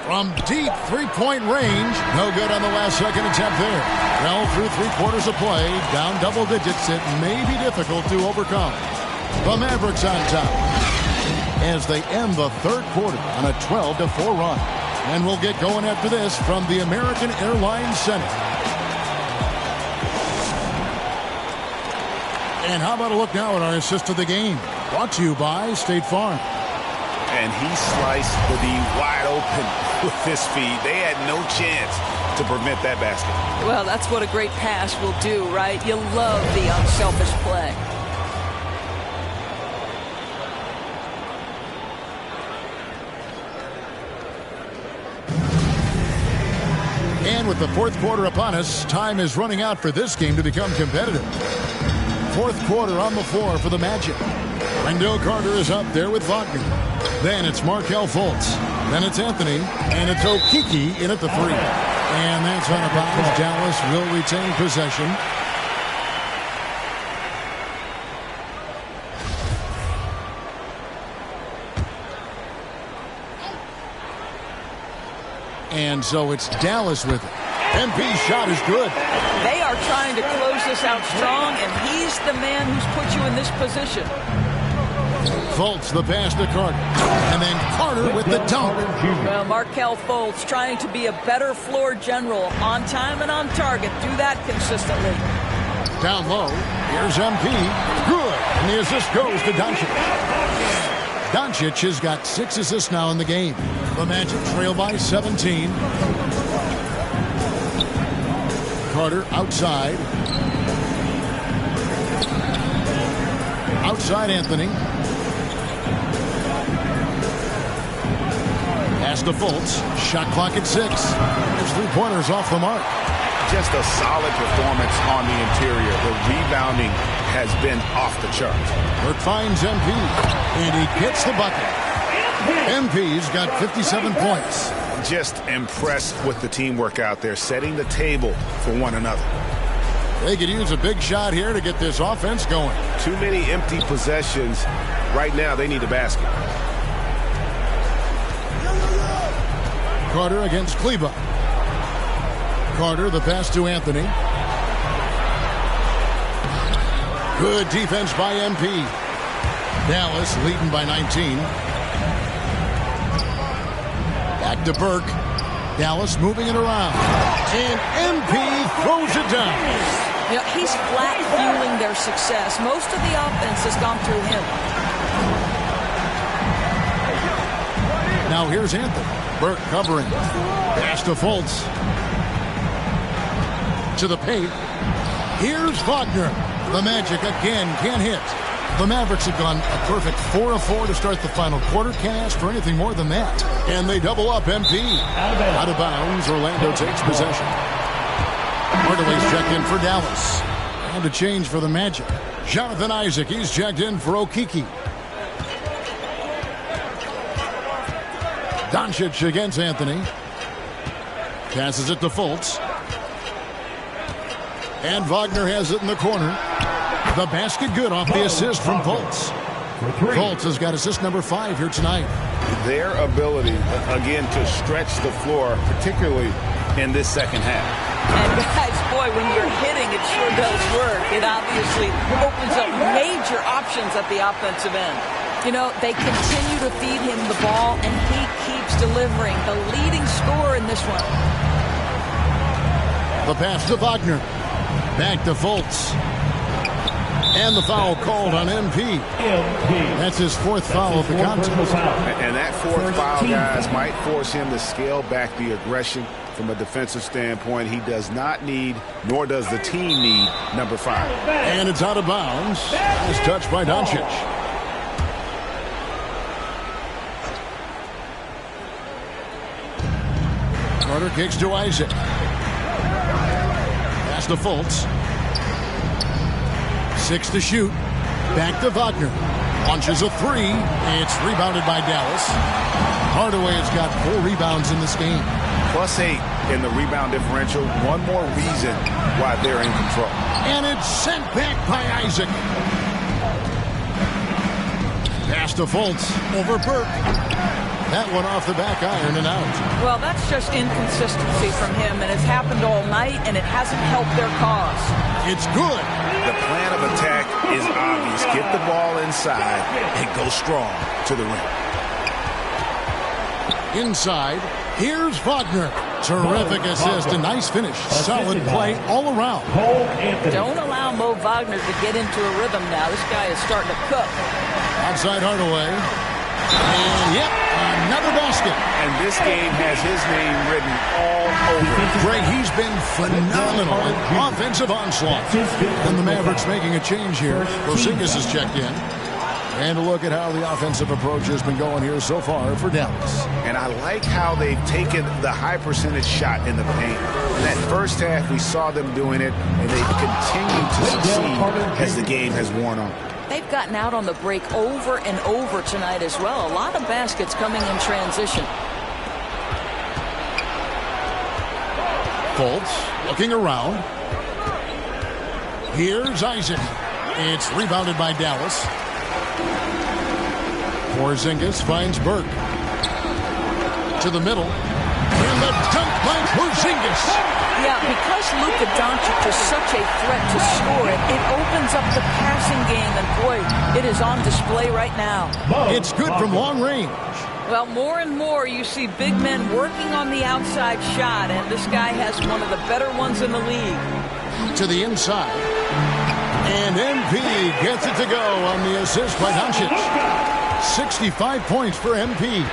Speaker 12: From deep three-point range. No good on the last second attempt there. Well, through three-quarters of play, down double digits, it may be difficult to overcome. The Mavericks on top as they end the third quarter on a 12-4 run. And we'll get going after this from the American Airlines Center. And how about a look now at our assist of the game? Brought to you by State Farm.
Speaker 13: And he sliced the D wide open with his feet. They had no chance to prevent that basket.
Speaker 11: Well, that's what a great pass will do, right? You love the unselfish play.
Speaker 12: And with the fourth quarter upon us, time is running out for this game to become competitive. Fourth quarter on the floor for the Magic. Wendell Carter is up there with Wagner. Then it's Markelle Fultz. Then it's Anthony. And it's Okeke in at the three. And that's out of bounds. Dallas will retain possession. And so it's Dallas with it. MP's shot is good.
Speaker 11: They are trying to close this out strong, and he's the man who's put you in this position.
Speaker 12: Fultz the pass to Carter. And then Carter with the dunk.
Speaker 11: Well, Markelle Fultz trying to be a better floor general. On time and on target. Do that consistently.
Speaker 12: Down low. Here's MP. Good. And the assist goes to Doncic. Doncic has got 6 assists now in the game. The Magic trail by 17. Carter outside. Outside Anthony. Pass to Fultz. Shot clock at 6. There's 3-pointers off the mark.
Speaker 13: Just a solid performance on the interior. The rebounding has been off the charts.
Speaker 12: Burke finds MP, and he gets the bucket. MP's got 57 points.
Speaker 13: Just impressed with the teamwork out there, setting the table for one another.
Speaker 12: They could use a big shot here to get this offense going.
Speaker 13: Too many empty possessions. Right now, they need a basket.
Speaker 12: Carter against Kleba. Carter, the pass to Anthony. Good defense by MP. Dallas leading by 19. Back to Burke. Dallas moving it around. And MP throws it down.
Speaker 11: You know, he's flat fueling their success. Most of the offense has gone through him.
Speaker 12: Now here's Anthony. Burke covering. Pass to Fultz. To the paint. Here's Wagner. The Magic again can't hit. The Mavericks have gone a perfect 4 of 4 to start the final quarter. Can't ask for anything more than that. And they double up MP. Out of bounds. Orlando takes possession. Hardaway's checked in for Dallas. And a change for the Magic. Jonathan Isaac, he's checked in for Okeke. Doncic against Anthony. Passes it to Fultz. And Wagner has it in the corner. The basket good off the assist from Fultz. Fultz has got assist number 5 here tonight.
Speaker 13: Their ability, again, to stretch the floor, particularly in this second half.
Speaker 11: And guys, boy, when you're hitting, it sure does work. It obviously opens up major options at the offensive end. You know, they continue to feed him the ball, and he keeps delivering. The leading scorer in this one.
Speaker 12: The pass to Wagner. Back to Fultz. And the foul called on MP. That's his fourth foul of the contest.
Speaker 10: And that fourth foul, guys, might force him to scale back the aggression from a defensive standpoint. He does not need, nor does the team need, number 5.
Speaker 12: And it's out of bounds. It's touched by Doncic. Carter kicks to Isaac. Pass to Fultz. 6 to shoot. Back to Wagner. Launches a 3. It's rebounded by Dallas. Hardaway has got 4 rebounds in this game.
Speaker 10: +8 in the rebound differential. One more reason why they're in control.
Speaker 12: And it's sent back by Isaac. Pass to Fultz. Over Burke. That one off the back iron and out.
Speaker 11: Well, that's just inconsistency from him, and it's happened all night, and it hasn't helped their cause.
Speaker 12: It's good.
Speaker 10: The plan of attack is obvious. Get the ball inside and go strong to the rim.
Speaker 12: Inside, here's Wagner. Terrific assist, a nice finish. Solid play all around.
Speaker 11: Don't allow Mo Wagner to get into a rhythm now. This guy is starting to cook.
Speaker 12: Outside Hardaway. And, yep, another basket.
Speaker 10: And this game has his name written all over it.
Speaker 12: Greg, he's been phenomenal in offensive onslaught. And the Mavericks making a change here. Porzingis has checked in. And a look at how the offensive approach has been going here so far for Dallas.
Speaker 10: And I like how they've taken the high percentage shot in the paint. In that first half, we saw them doing it, and they've continued to succeed as the game has worn on.
Speaker 11: They've gotten out on the break over and over tonight as well. A lot of baskets coming in transition.
Speaker 12: Fultz looking around. Here's Isaac. It's rebounded by Dallas. Porzingis finds Burke. To the middle. And the dunk by Porzingis.
Speaker 11: Yeah, because Luka Doncic is such a threat to score it, it opens up the passing game, and boy, it is on display right now.
Speaker 12: It's good from long range.
Speaker 11: Well, more and more you see big men working on the outside shot, and this guy has one of the better ones in the league.
Speaker 12: To the inside. And MP gets it to go on the assist by Doncic. 65 points for MP.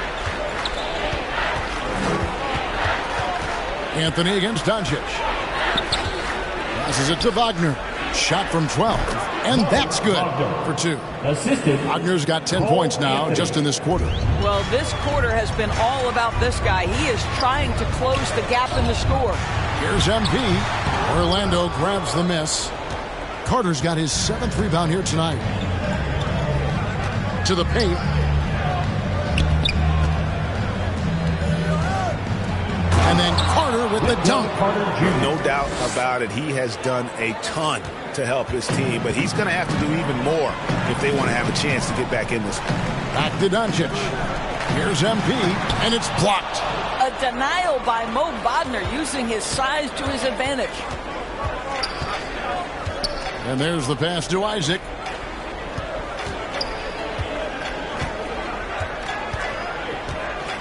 Speaker 12: Anthony against Doncic. Passes it to Wagner. Shot from 12. And that's good for 2. Wagner's got 10 points now just in this quarter.
Speaker 11: Well, this quarter has been all about this guy. He is trying to close the gap in the score.
Speaker 12: Here's MP. Orlando grabs the miss. Carter's got his 7th rebound here tonight. To the paint. And then Carter with the dunk.
Speaker 10: No doubt about it. He has done a ton to help his team, but he's going to have to do even more if they want to have a chance to get back in this one.
Speaker 12: Back to Doncic. Here's MP, and it's blocked.
Speaker 11: A denial by Mo Wagner using his size to his advantage.
Speaker 12: And there's the pass to Isaac.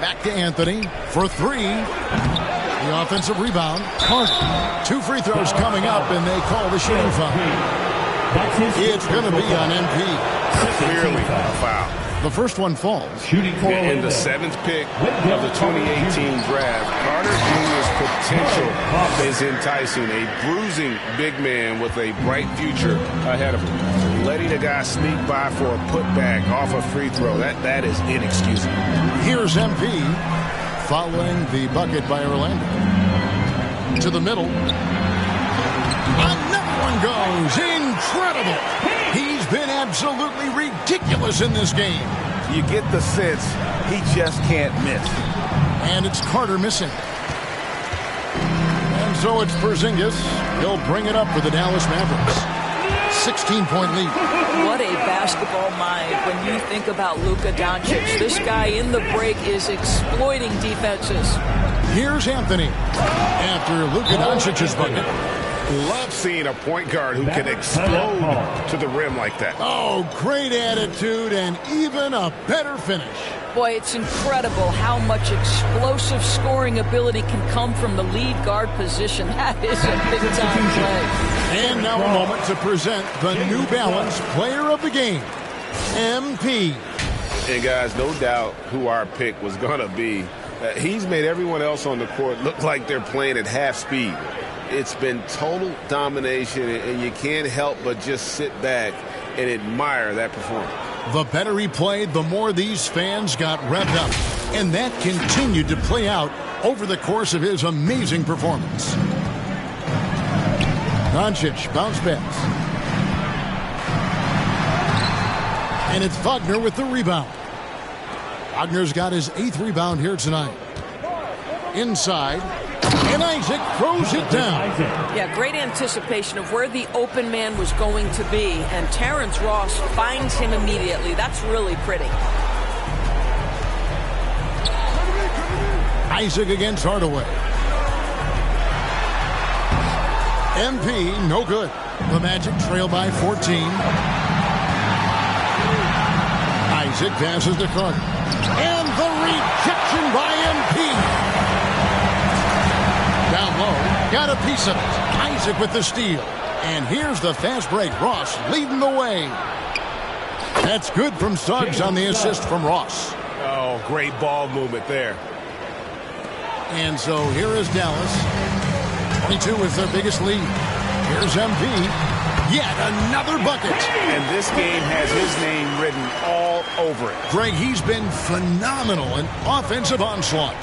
Speaker 12: Back to Anthony for 3. The offensive rebound. Carter. 2 free throws coming up, and they call the shooting foul. It's going to be on MP.
Speaker 10: Clearly a foul.
Speaker 12: The first one falls.
Speaker 10: In the 7th pick of the 2018 draft, Carter Jr.'s potential is enticing. A bruising big man with a bright future ahead of him. Letting a guy sneak by for a putback off a free throw, that is inexcusable.
Speaker 12: Here's MP following the bucket by Orlando. To the middle. Another one goes. Incredible. He's been absolutely ridiculous in this game.
Speaker 10: You get the sense he just can't miss.
Speaker 12: And it's Carter missing. And so it's Porzingis. He'll bring it up for the Dallas Mavericks. 16-point lead.
Speaker 11: What a basketball mind when you think about Luka Doncic. This guy in the break is exploiting defenses.
Speaker 12: Here's Anthony after Luka Doncic's bucket.
Speaker 10: Love seeing a point guard who can explode to the rim like that.
Speaker 12: Oh, great attitude and even a better finish.
Speaker 11: Boy, it's incredible how much explosive scoring ability can come from the lead guard position. That is a big-time play.
Speaker 12: And now a moment to present the New Balance Player of the Game, MP.
Speaker 13: And guys, no doubt who our pick was going to be. He's made everyone else on the court look like they're playing at half speed. It's been total domination, and you can't help but just sit back and admire that performance.
Speaker 12: The better he played, the more these fans got revved up. And that continued to play out over the course of his amazing performance. Doncic, bounce pass. And it's Wagner with the rebound. Wagner's got his 8th rebound here tonight. Inside, and Isaac throws it down.
Speaker 11: Yeah, great anticipation of where the open man was going to be, and Terrence Ross finds him immediately. That's really pretty.
Speaker 12: Isaac against Hardaway. MP, no good. The Magic trail by 14. Isaac passes to Carter. And the rejection by MP. Down low, got a piece of it. Isaac with the steal. And here's the fast break. Ross leading the way. That's good from Suggs on the assist from Ross.
Speaker 13: Oh, great ball movement there.
Speaker 12: And so here is Dallas. 22 is their biggest lead. Here's MP. Yet another bucket.
Speaker 13: And this game has his name written all over it.
Speaker 12: Greg, he's been phenomenal in offensive onslaught.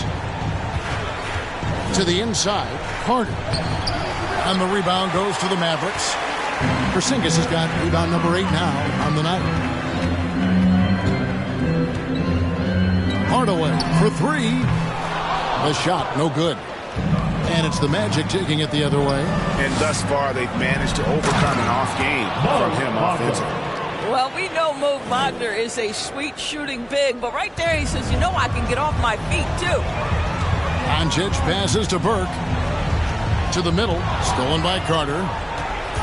Speaker 12: To the inside, Carter. And the rebound goes to the Mavericks. Porzingis has got rebound number 8 now on the night. Hardaway for 3. The shot, no good. And it's the Magic taking it the other way.
Speaker 10: And thus far, they've managed to overcome an off game from him offensively.
Speaker 11: Well, we know Mo Wagner is a sweet shooting big, but right there he says, you know, I can get off my feet, too.
Speaker 12: Doncic passes to Burke. To the middle, stolen by Carter.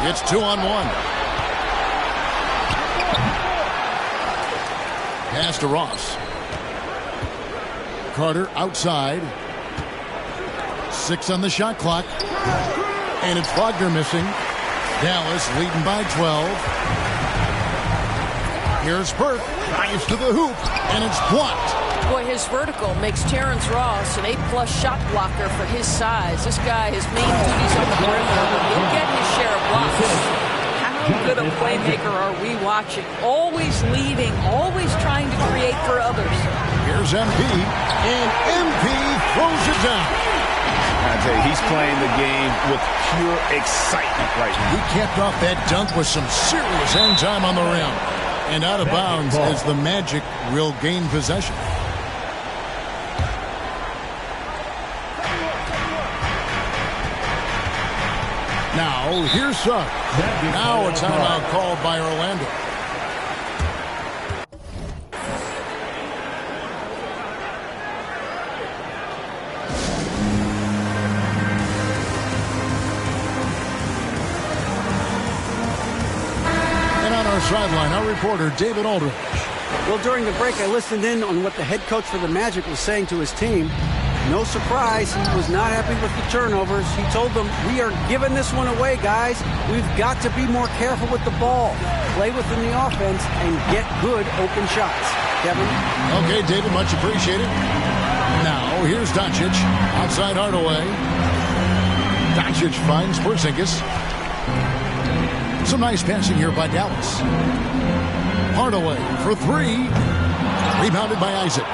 Speaker 12: It's 2-on-1. Pass to Ross. Carter outside. 6 on the shot clock. And it's Wagner missing. Dallas leading by 12. Here's Burke. Drives to the hoop. And it's blocked.
Speaker 11: Boy, his vertical makes Terrence Ross an A+ shot blocker for his size. This guy, his main duties on the perimeter, but he'll get his share of blocks. How good a playmaker are we watching? Always leading, always trying to create for others.
Speaker 12: Here's MP, and MP throws it down.
Speaker 10: I tell you, he's playing the game with pure excitement right now.
Speaker 12: He kept off that dunk with some serious end time on the rim. And out of bounds as the Magic will gain possession. Now, here's Suggs. Now a timeout called by Orlando. And on our sideline, our reporter, David Aldridge.
Speaker 9: Well, during the break, I listened in on what the head coach for the Magic was saying to his team. No surprise, he was not happy with the turnovers. He told them, we are giving this one away, guys. We've got to be more careful with the ball, play within the offense, and get good open shots. Kevin?
Speaker 12: Okay, David, much appreciated. Now, here's Doncic, outside Hardaway. Doncic finds Porzingis. Some nice passing here by Dallas. Hardaway for 3. Rebounded by Isaac.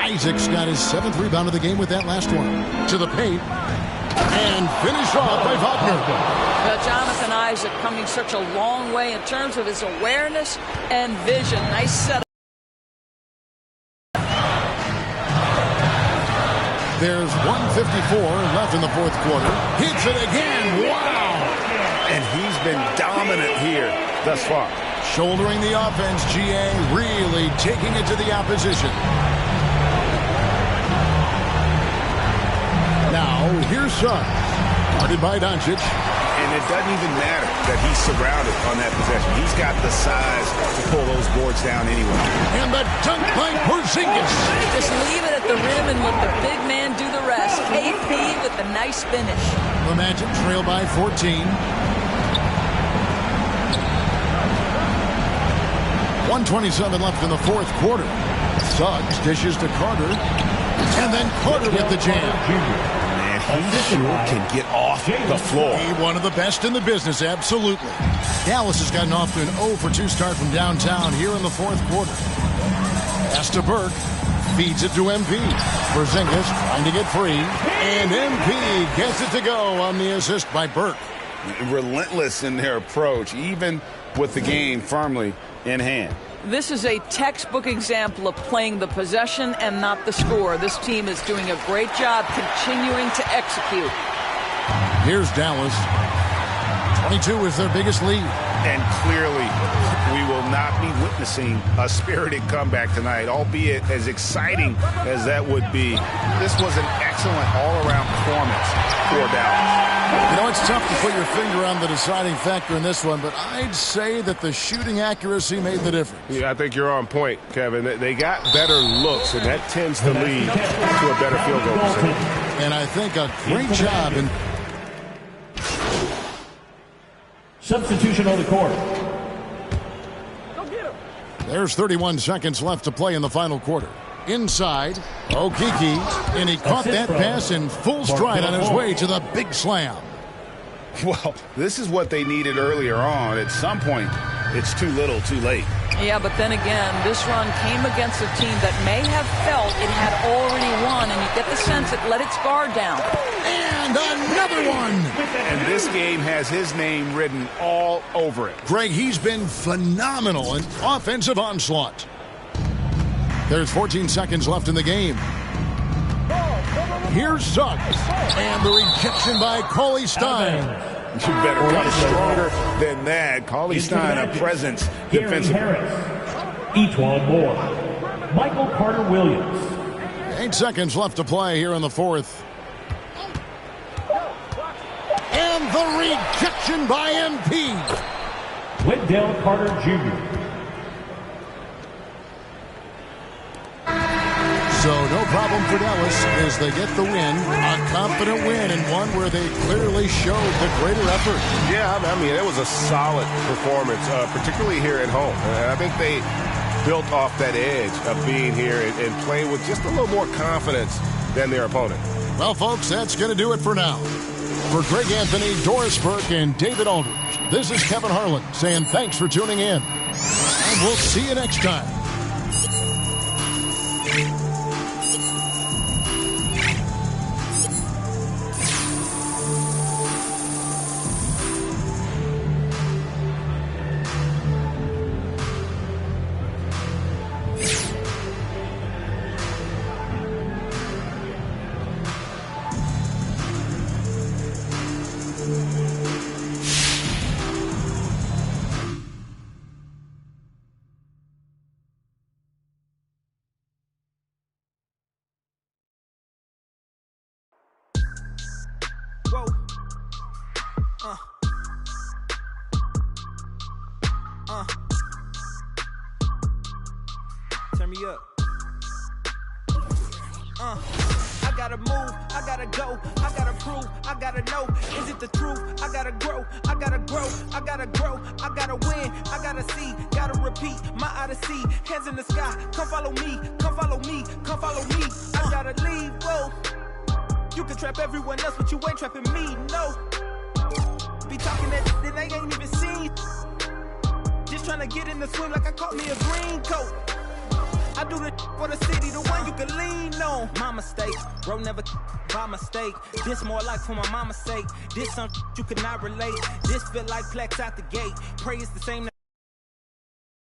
Speaker 12: Isaac's got his 7th rebound of the game with that last one. To the paint. And finished off by Wagner.
Speaker 11: Jonathan Isaac coming such a long way in terms of his awareness and vision. Nice setup.
Speaker 12: There's 1:54 left in the 4th quarter. Hits it again. Wow.
Speaker 10: And he's been dominant here thus far.
Speaker 12: Shouldering the offense, GA really taking it to the opposition. Now, here's Suggs. Guarded by Doncic.
Speaker 13: And it doesn't even matter that he's surrounded on that possession. He's got the size to pull those boards down anyway.
Speaker 12: And the dunk by Porzingis.
Speaker 11: Just leave it at the rim and let the big man do the rest. KP with the nice finish.
Speaker 12: The Magic trail by 14. 1:27 left in the fourth quarter. Suggs dishes to Carter. And then Carter with the jam.
Speaker 13: Man, he sure can get off the floor.
Speaker 12: One of the best in the business, absolutely. Dallas has gotten off to an 0-for-2 start from downtown here in the fourth quarter. Pass to Burke. Feeds it to MP. Porzingis trying to get free. And MP gets it to go on the assist by Burke.
Speaker 10: Relentless in their approach, even with the game firmly in hand.
Speaker 11: This is a textbook example of playing the possession and not the score. This team is doing a great job continuing to execute.
Speaker 12: Here's Dallas. 22 is their biggest lead.
Speaker 13: And clearly, we will not be witnessing a spirited comeback tonight, albeit as exciting as that would be. This was an excellent all-around performance for Dallas.
Speaker 12: You know, it's tough to put your finger on the deciding factor in this one, but I'd say that the shooting accuracy made the difference.
Speaker 13: Yeah, I think you're on point, Kevin. They got better looks, and that tends to lead to a better field goal percentage.
Speaker 12: And I think a great job in...
Speaker 4: Substitution on the court.
Speaker 12: There's 31 seconds left to play in the final quarter. Inside, Okiki, and he caught that pass in full stride on his way to the big slam.
Speaker 10: Well, this is what they needed earlier on. At some point, it's too little, too late.
Speaker 11: Yeah, but then again, this run came against a team that may have felt it had already won, and you get the sense it let its guard down.
Speaker 12: And another one!
Speaker 13: And this game has his name written all over it.
Speaker 12: Greg, he's been phenomenal in offensive onslaught. There's 14 seconds left in the game. Here's Suggs. And the rejection by Cauley Stein.
Speaker 13: You better come stronger than that. Cauley Stein, a presence defensively.
Speaker 4: Etwan Moore. Michael Carter Williams.
Speaker 12: 8 seconds left to play here in the fourth. And the rejection by MP.
Speaker 4: Wendell Carter Jr.
Speaker 12: So no problem for Dallas as they get the win. A confident win and one where they clearly showed the greater effort.
Speaker 13: Yeah, I mean, it was a solid performance, particularly here at home. And I think they built off that edge of being here and playing with just a little more confidence than their opponent.
Speaker 12: Well, folks, that's going to do it for now. For Greg Anthony, Doris Burke, and David Aldridge, this is Kevin Harlan saying thanks for tuning in. And we'll see you next time.
Speaker 1: Whoa. Turn me up. I gotta move, I gotta go, I gotta prove, I gotta know, is it the truth? I gotta grow, I gotta grow, I gotta grow, I gotta win, I gotta see, gotta repeat, my odyssey, hands in the sky, come follow me, come follow me, come follow me, I gotta leave, whoa. You can trap everyone else, but you ain't trapping me, no. Be talking that then they ain't even seen. Just trying to get in the swim like I caught me a green coat. I do the for the city, the one you can lean on. My mistake, bro, never by mistake. This more like for my mama's sake. This something you cannot relate. This feel like flex out the gate. Pray it's the same.